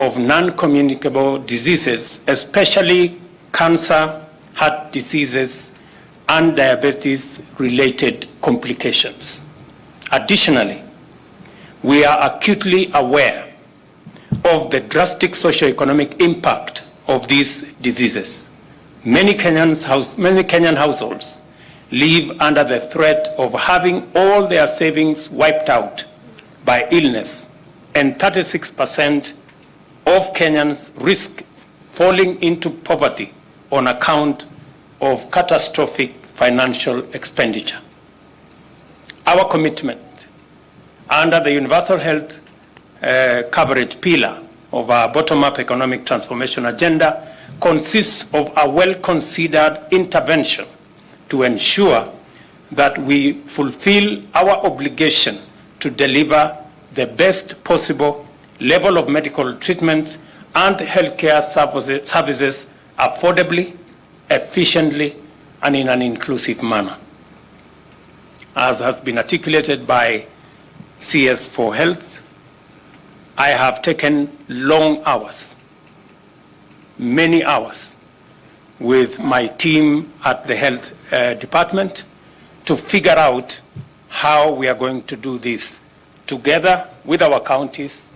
of non-communicable diseases, especially cancer, heart diseases, and diabetes-related complications. Additionally, we are acutely aware of the drastic socioeconomic impact of these diseases. Many Kenyan households live under the threat of having all their savings wiped out by illness, and 36% of Kenyans risk falling into poverty on account of catastrophic financial expenditure. Our commitment under the universal health coverage pillar of our bottom-up economic transformation agenda consists of a well-considered intervention to ensure that we fulfill our obligation to deliver the best possible level of medical treatment and healthcare services affordably, efficiently, and in an inclusive manner. As has been articulated by CS for Health, I have taken long hours, many hours, with my team at the health department to figure out how we are going to do this together with our counties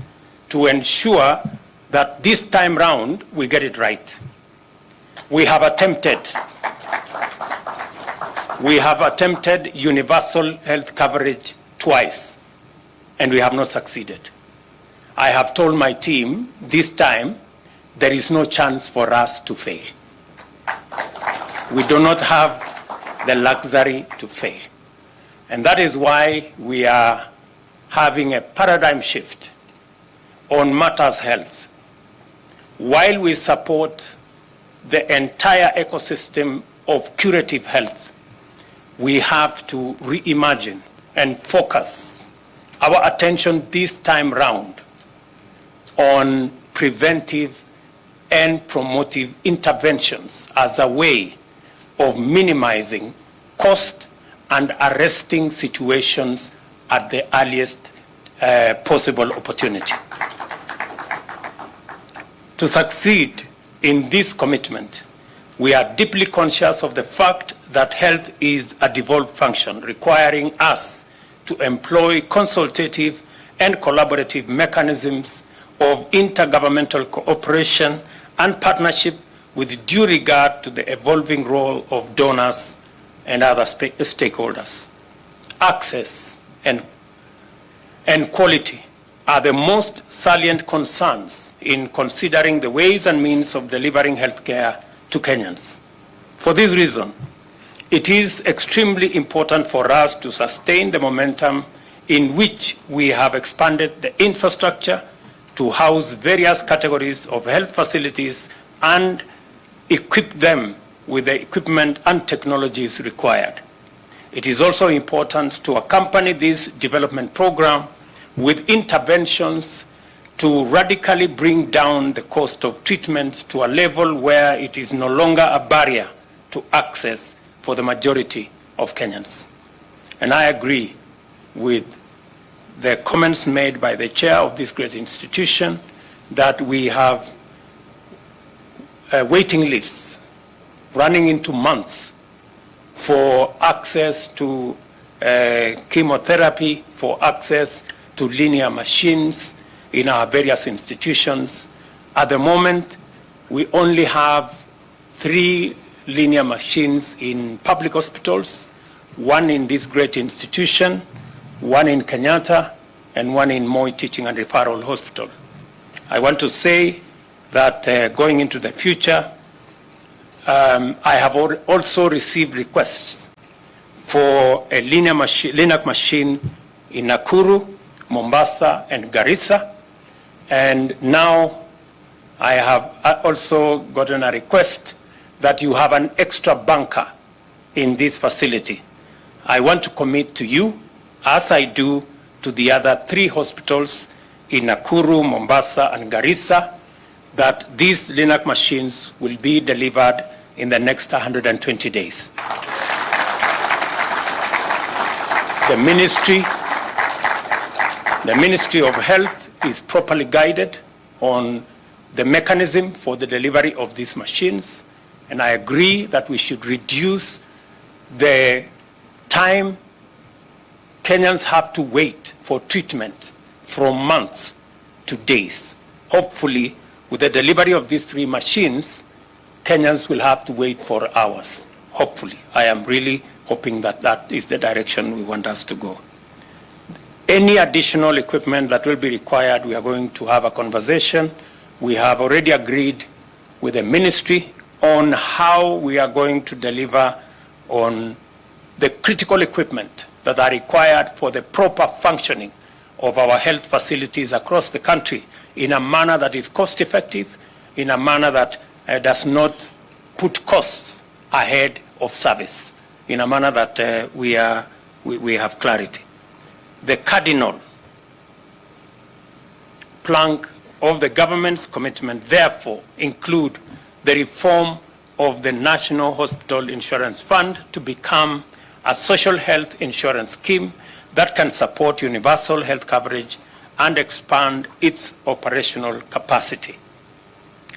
to ensure that this time round we get it right. We have attempted universal health coverage twice, and we have not succeeded. I have told my team this time there is no chance for us to fail. We do not have the luxury to fail. And that is why we are having a paradigm shift on matters health. While we support the entire ecosystem of curative health, we have to reimagine and focus our attention this time round on preventive and promotive interventions as a way of minimizing cost and arresting situations at the earliest possible opportunity. To succeed in this commitment, we are deeply conscious of the fact that health is a devolved function requiring us to employ consultative and collaborative mechanisms of intergovernmental cooperation and partnership with due regard to the evolving role of donors and other stakeholders. Access and quality are the most salient concerns in considering the ways and means of delivering health care to Kenyans. For this reason, it is extremely important for us to sustain the momentum in which we have expanded the infrastructure to house various categories of health facilities and equip them with the equipment and technologies required. It is also important to accompany this development program with interventions to radically bring down the cost of treatment to a level where it is no longer a barrier to access for the majority of Kenyans. And I agree with the comments made by the chair of this great institution that we have waiting lists running into months for access to chemotherapy, for access to linear machines in our various institutions. At the moment, we only have 3 linear machines in public hospitals, 1 in this great institution, 1 in Kenyatta, and 1 in Moi Teaching and Referral Hospital. I want to say that going into the future, I have also received requests for a linear machine in Nakuru, Mombasa, and Garissa. And now I have also gotten a request that you have an extra bunker in this facility. I want to commit to you, as I do to the other 3 hospitals in Nakuru, Mombasa, and Garissa, that these LINAC machines will be delivered in the next 120 days. The Ministry of Health is properly guided on the mechanism for the delivery of these machines, and I agree that we should reduce the time Kenyans have to wait for treatment from months to days. Hopefully, with the delivery of these 3 machines, Kenyans will have to wait for hours. Hopefully. I am really hoping that that is the direction we want us to go. Any additional equipment that will be required, we are going to have a conversation. We have already agreed with the ministry on how we are going to deliver on the critical equipment that are required for the proper functioning of our health facilities across the country in a manner that is cost effective, in a manner that does not put costs ahead of service, in a manner that we have clarity. The cardinal plank of the government's commitment, therefore, include the reform of the National Hospital Insurance Fund to become a social health insurance scheme that can support universal health coverage and expand its operational capacity.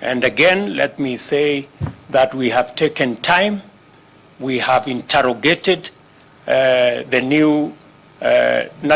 And again, let me say that we have taken time. We have interrogated the new national